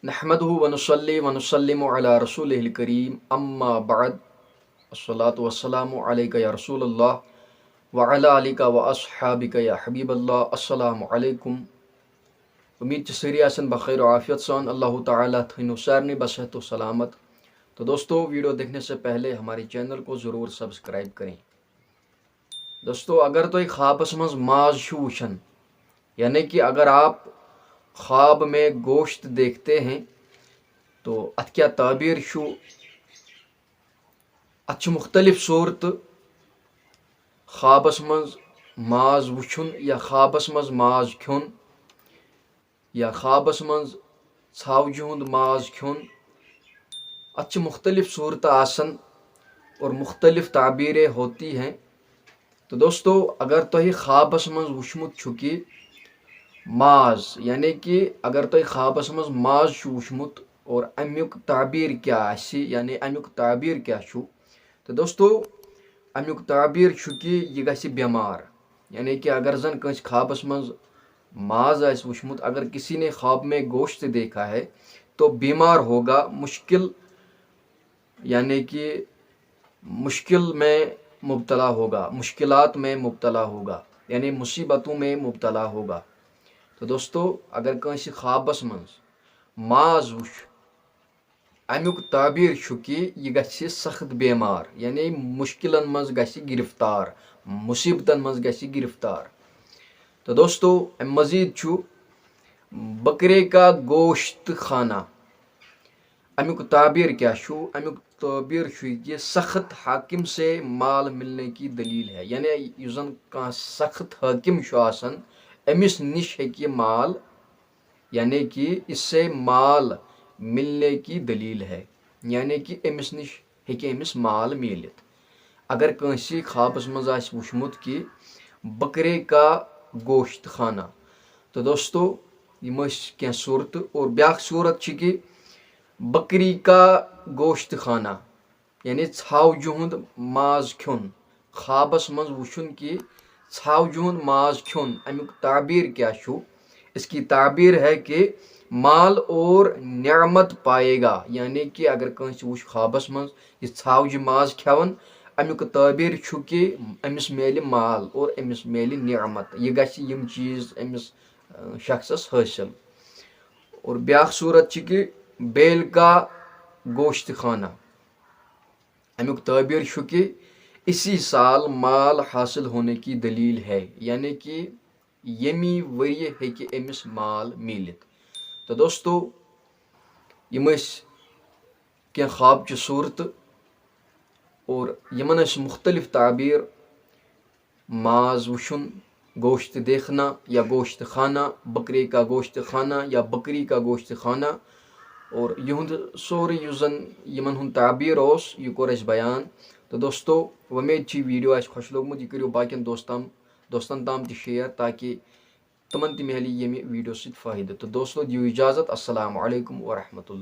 नहमदुहु व नुसल्ली व नुसल्लिमु अला रसूलिहिल करीम अम्मा बाद अस्सलातु वस्सलामु अलैका या रसूलल्लाह व अला आलिका व अस्हाबिका या हबीबल्लाह। अस्सलामु अलैकुम। उम्मीद छ सारी आसन बखैर व आफियत सान। अल्लाह ताला थैनो सारनी बसहत व सलामत। तो दोस्तों, वीडियो देखने से पहले हमारे चैनल को ज़रूर सब्सक्राइब करें। दोस्तों, अगर तो ख्वाबस मज माज वुचन, यानी कि अगर आप ख्वाब में गोश्त देखते हैं तो अत क्या ताबीर शु, अत मुख्तलिफ सूरत ख्वाबस मज माज वुचुन या ख्वाबस मज माज खुन या ख्वाबस मज छावजि हुंद माज खुन। अत मुख्तलिफ सूरत आसन और मुख्तलिफ ताबीरें होती हैं। तो दोस्तों, अगर तो ख्वाबस मज वुचमुत छु कि माज, यानी कि अगर तो ख्वाबस मज माज वुचमुत और अमुक ताबीर क्या आसि, यानी अमुक ताबीर क्या छु। तो दोस्तों, अमुक ताबीर छु कि यह गछि बीमार। यानी कि अगर जन कंस ख्वाबस मज माज आसि वुचमुत, अगर किसी ने ख्वाब में गोश्त देखा है तो बीमार होगा, मुश्किल यानी कि मुश्किल में मुब्तला होगा, मुश्किलात में मुब्तला होगा, यानी मुसीबतों में मुब्तला होगा। तो दोस्तों, अगर कंस ख्वाबस मज माज वुच, अमुक ताबीर छु कि यह गछि सख्त बीमार, यानी मुश्किलन मज गछि गिरफ्तार, मुसीबतन मज गछि गिरफ्तार। तो दोस्तों, मजीद छु बकरे का गोश्त खाना। अमुक ताबीर क्या छु? अमुक ताबीर छु कि सख्त हाकिम से माल मिलने की दलील है। यानी युस जन कह सख्त हाकिम छु आसन, अमिस निश हेकि माल, यानी कि इससे माल मिलने की दलील है, यानी कि अमिस निश हेकि अमिस माल मिलित। अगर कंसी ख्वाबस मज आसि वुचमुत कि बकरे का गोश्त खाना, तो दोस्तों यम क्या सूरत। और ब्याक सूरत छ कि बकरी का गोश्त खाना, यानी छावजि हुंद माज खुन। ख्वाबस मज वुचुन कि छावजि हुंद माज खुन, अमुक ताबीर क्या छु? इसकी ताबीर है कि माल और नियामत पाएगा। यानी कि अगर कंस वुच ख्वाबस मज यह छावजि माज खेवन, अमुक ताबीर छु कि अमिस मिल माल और अमिस मिल नियामत, यह गछि यम चीज अमिस शख्सस हासिल। और ब्याक सूरत छ कि बैल का गोश्त खाना, अमुक ताबीर छु कि इसी साल माल हासिल होने की दलील है, यानी कि यमी वरिय हेकि अमिस माल मिलित। तो दोस्तों, यम क्या ख्वाब च सूरत और यमन मुख्तलिफ ताबीर माज वुचुन, गोश्त देखना या गोश्त खाना, बकरे का गोश्त खाना या बकरी का गोश्त खाना। और युंद सोरे युस जन यमन हुंद ताबीर ओस, यह कोर अस बयान। तो दोस्तों, उम्मीद छी वीडियो आसि खुश लोगमुत। यह करियो बाकियन दोस्तन ताम ति शेयर, ताकि तमन ति मिले यमि वीडियो सत फायदे। तो दोस्तों, दियो इजाजत। अस्सलामु अलैकुम व रहमतुल्लाह।